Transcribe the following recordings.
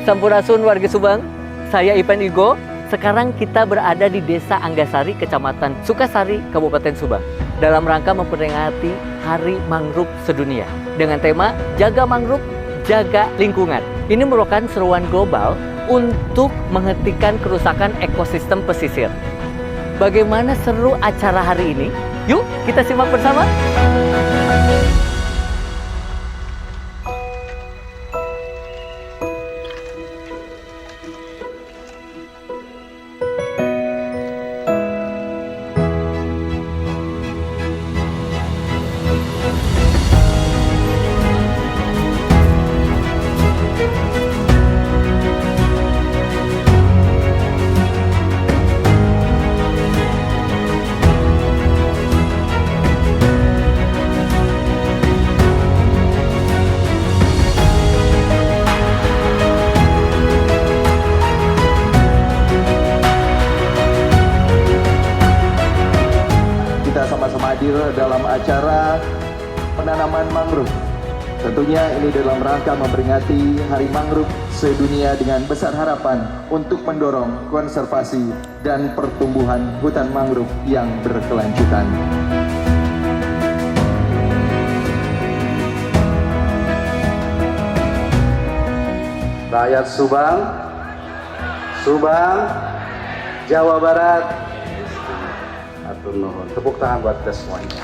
Sampurasun warga Subang, saya Ipan Igo. Sekarang kita berada di Desa Anggasari, Kecamatan Sukasari, Kabupaten Subang, dalam rangka memperingati Hari Mangrove Sedunia dengan tema Jaga Mangrove, Jaga Lingkungan. Ini merupakan seruan global untuk menghentikan kerusakan ekosistem pesisir. Bagaimana seru acara hari ini? Yuk kita simak bersama. Sama-sama hadir dalam acara penanaman mangrove. Tentunya ini dalam rangka memperingati Hari Mangrove Sedunia dengan besar harapan untuk mendorong konservasi dan pertumbuhan hutan mangrove yang berkelanjutan. Rakyat Subang, Jawa Barat, atur nuhun. Tepuk tangan buat kita semuanya.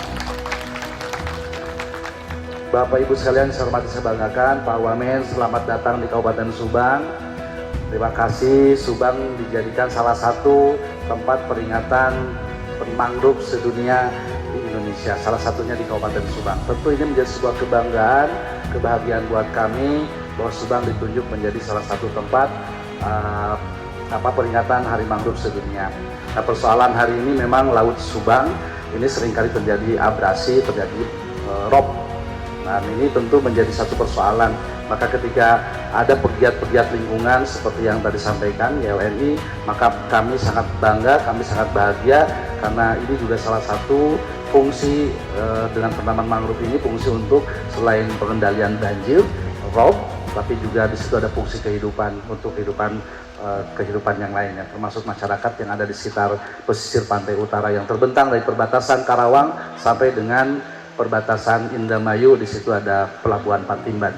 Bapak Ibu sekalian, saya hormati, saya banggakan Pak Wamen, selamat datang di Kabupaten Subang. Terima kasih. Subang dijadikan salah satu tempat peringatan mangrove sedunia di Indonesia, salah satunya di Kabupaten Subang. Tentu ini menjadi sebuah kebanggaan, kebahagiaan buat kami bahwa Subang ditunjuk menjadi salah satu tempat peringatan Hari Mangrove Sedunia. Nah, persoalan hari ini memang Laut Subang ini seringkali terjadi abrasi, terjadi rob. Nah, ini tentu menjadi satu persoalan. Maka ketika ada pegiat-pegiat lingkungan seperti yang tadi sampaikan YLNI, maka kami sangat bangga, kami sangat bahagia karena ini juga salah satu fungsi dengan penanaman mangrove ini, fungsi untuk selain pengendalian banjir, rob, tapi juga di situ ada fungsi kehidupan untuk kehidupan yang lainnya, termasuk masyarakat yang ada di sekitar pesisir pantai utara yang terbentang dari perbatasan Karawang sampai dengan perbatasan Indramayu. Di situ ada pelabuhan Patimban.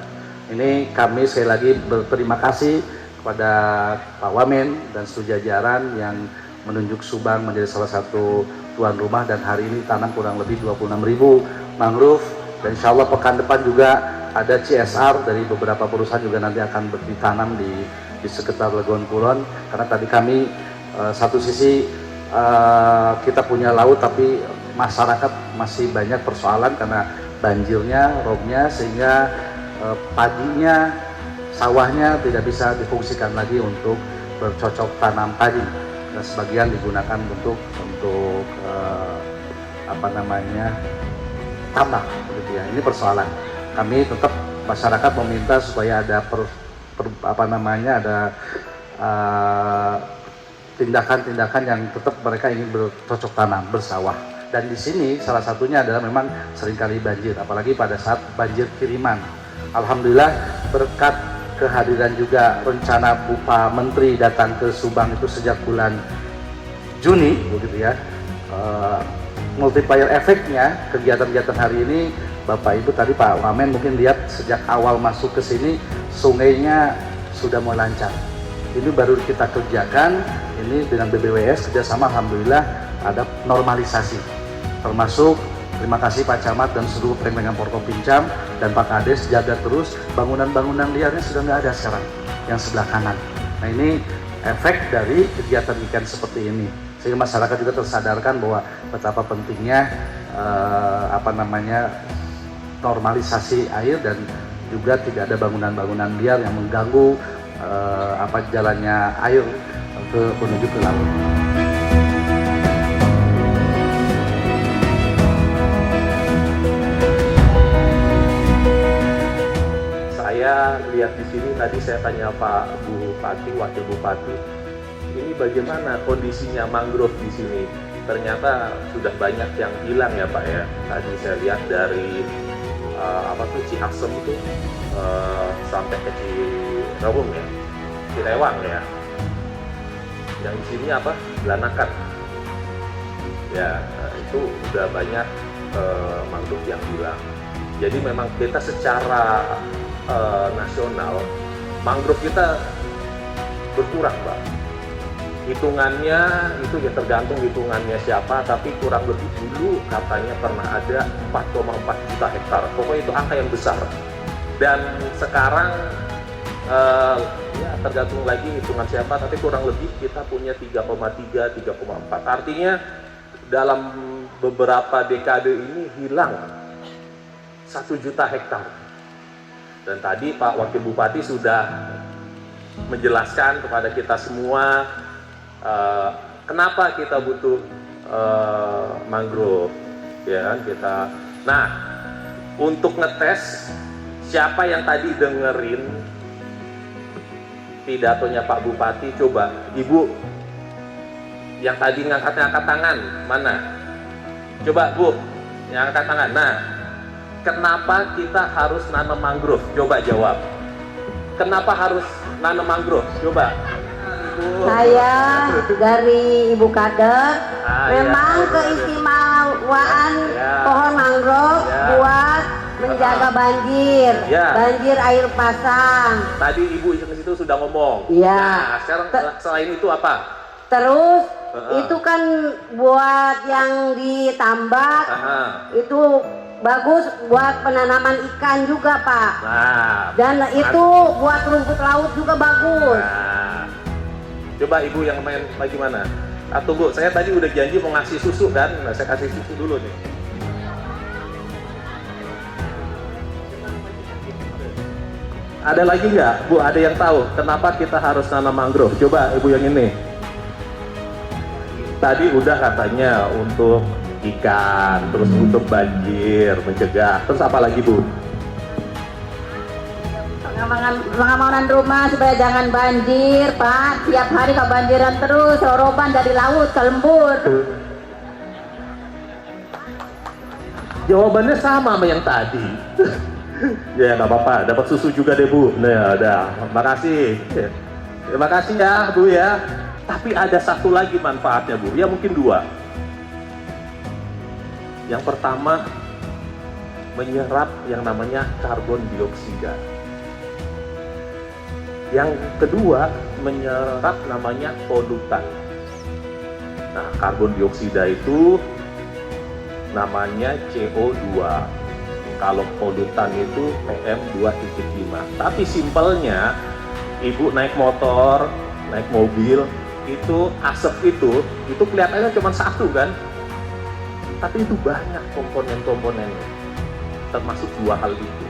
Ini kami sekali lagi berterima kasih kepada Pak Wamen dan seluruh jajaran yang menunjuk Subang menjadi salah satu tuan rumah, dan hari ini tanam kurang lebih 26.000 mangrove, dan insya Allah pekan depan juga ada CSR dari beberapa perusahaan juga nanti akan ditanam di sekitar Legon Kulon. Karena tadi kami satu sisi kita punya laut, tapi masyarakat masih banyak persoalan karena banjirnya, robnya, sehingga padinya, sawahnya tidak bisa difungsikan lagi untuk bercocok tanam padi, dan sebagian digunakan untuk tambak, gitu ya. Ini persoalan. Kami tetap, masyarakat meminta supaya ada tindakan-tindakan yang tetap mereka ingin bercocok tanam, bersawah. Dan di sini salah satunya adalah memang seringkali banjir, apalagi pada saat banjir kiriman. Alhamdulillah berkat kehadiran juga rencana Pak Menteri datang ke Subang itu sejak bulan Juni, begitu ya. Multiplier efeknya kegiatan-kegiatan hari ini, Bapak Ibu tadi Pak Wamen mungkin lihat sejak awal masuk ke sini sungainya sudah mulai lancar. Ini baru kita kerjakan, ini dengan BBWS kerjasama, alhamdulillah ada normalisasi. Termasuk terima kasih Pak Camat dan seluruh Pemerintahan Forkopincam dan Pak Kades, jaga terus bangunan-bangunan liarnya sudah nggak ada sekarang yang sebelah kanan. Nah, ini efek dari kegiatan ikan seperti ini, sehingga masyarakat juga tersadarkan bahwa betapa pentingnya normalisasi air, dan juga tidak ada bangunan-bangunan liar yang mengganggu jalannya air menuju ke laut. Saya lihat di sini, tadi saya tanya Pak Bupati, Wakil Bupati, ini bagaimana kondisinya mangrove di sini? Ternyata sudah banyak yang hilang ya Pak ya. Tadi saya lihat dari Ciaksem itu sampai ke Cirebon ya, Cirewang ya. Yang di sini apa? Belanakan. Ya, itu udah banyak mangrove yang hilang. Jadi memang kita secara nasional mangrove kita berkurang, Pak. Hitungannya itu ya tergantung hitungannya siapa, tapi kurang lebih dulu katanya pernah ada 4,4 juta hektar. Pokoknya itu angka yang besar. Dan sekarang ya tergantung lagi hitungan siapa, tapi kurang lebih kita punya 3,3, 3,4. Artinya dalam beberapa dekade ini hilang 1 juta hektar. Dan tadi Pak Wakil Bupati sudah menjelaskan kepada kita semua kenapa kita butuh mangrove, ya kan kita. Nah, untuk ngetes siapa yang tadi dengerin pidatonya Pak Bupati, coba Ibu yang tadi ngangkat tangan, mana? Coba Bu, yang angkat tangan. Nah, kenapa kita harus nanam mangrove? Coba jawab. Kenapa harus nanam mangrove? Coba. Saya dari Ibu Kader, memang ya. keistimewaan Ya. pohon mangrove Ya. buat menjaga banjir, Ya. banjir air pasang. Tadi Ibu di situ sudah ngomong. Iya. Nah, sekarang selain itu apa? Terus Heeh. itu kan buat yang ditambak, itu bagus buat penanaman ikan juga Pak. Nah, Dan itu buat rumput laut juga bagus. nah, coba Ibu yang main bagaimana? Tunggu, saya tadi udah janji mau ngasih susu kan? Nah, saya kasih susu dulu nih. Ada lagi nggak, Bu? Ada yang tahu kenapa kita harus nanam mangrove? Coba Ibu yang ini. Tadi udah katanya untuk ikan, terus untuk banjir, mencegah. Terus apa lagi, Bu? Pengamanan rumah supaya jangan banjir, Pak. Tiap hari kebanjiran terus, roroban dari laut ke lembur. Jawabannya sama yang tadi. Ya nggak apa-apa, dapat susu juga deh Bu. Nah, udah, makasih. Terima kasih ya Bu ya. Tapi ada satu lagi manfaatnya Bu, ya mungkin dua. Yang pertama, menyerap yang namanya karbon dioksida. Yang kedua, menyerap namanya polutan. Nah, karbon dioksida itu namanya CO2. Kalau polutan itu PM2.5. Tapi simpelnya, Ibu naik motor, naik mobil, itu asap itu kelihatannya cuma satu kan? Tapi itu banyak komponen-komponennya. Termasuk dua hal itu.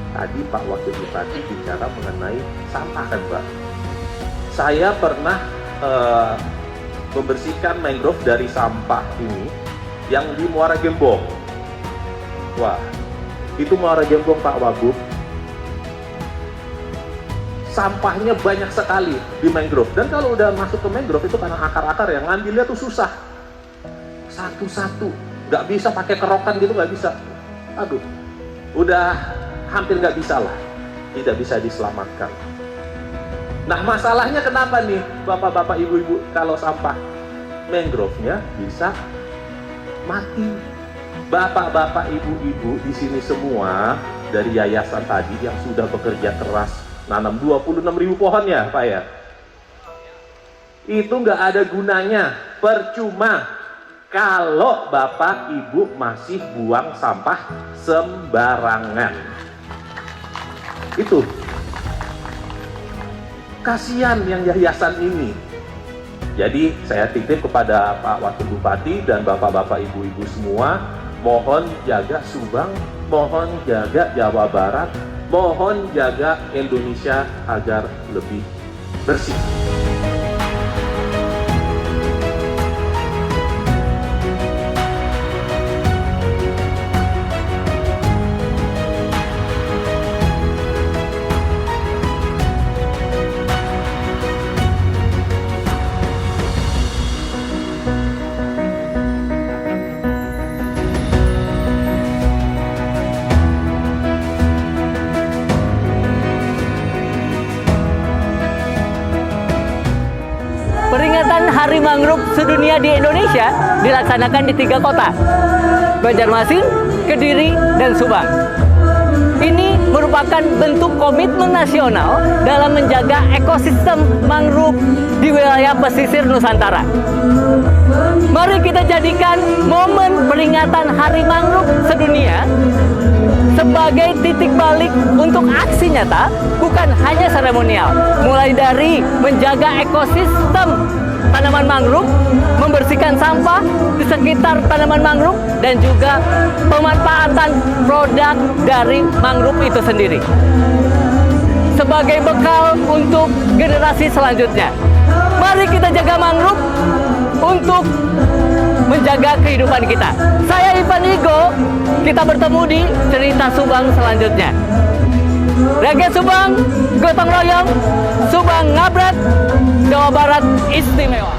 Tadi Pak Wakil Bupati bicara mengenai sampah kan Pak? Saya pernah membersihkan mangrove dari sampah ini yang di Muara Gembong. Wah, itu Muara Gembong Pak Wagub, sampahnya banyak sekali di mangrove. Dan kalau udah masuk ke mangrove itu karena akar-akar yang ngambilnya tuh susah. Satu-satu, nggak bisa pakai kerokan gitu, nggak bisa. Aduh, udah hampir nggak bisa lah, tidak bisa diselamatkan. Nah masalahnya kenapa nih bapak-bapak ibu-ibu, kalau sampah mangrove-nya bisa mati. Bapak-bapak ibu-ibu di sini semua dari yayasan tadi yang sudah bekerja keras nanam 26.000 pohon ya Pak ya, itu nggak ada gunanya, percuma kalau bapak ibu masih buang sampah sembarangan. Itu kasihan yang yayasan ini. Jadi saya titip kepada Pak Wakil Bupati dan bapak-bapak ibu-ibu semua, mohon jaga Subang, mohon jaga Jawa Barat, mohon jaga Indonesia agar lebih bersih. Peringatan Hari Mangrove Sedunia di Indonesia dilaksanakan di 3 kota, Banjarmasin, Kediri, dan Subang. Ini merupakan bentuk komitmen nasional dalam menjaga ekosistem mangrove di wilayah pesisir Nusantara. Mari kita jadikan momen peringatan Hari Mangrove Sedunia sebagai titik balik untuk aksi nyata, bukan hanya seremonial. Mulai dari menjaga ekosistem tanaman mangrove, membersihkan sampah di sekitar tanaman mangrove, dan juga pemanfaatan produk dari mangrove itu sendiri sebagai bekal untuk generasi selanjutnya. Mari kita jaga mangrove untuk menjaga kehidupan kita. Saya Ivan Igo, kita bertemu di Cerita Subang selanjutnya. Rakyat Subang, gotong royong, Subang ngabrak, Jawa Barat istimewa.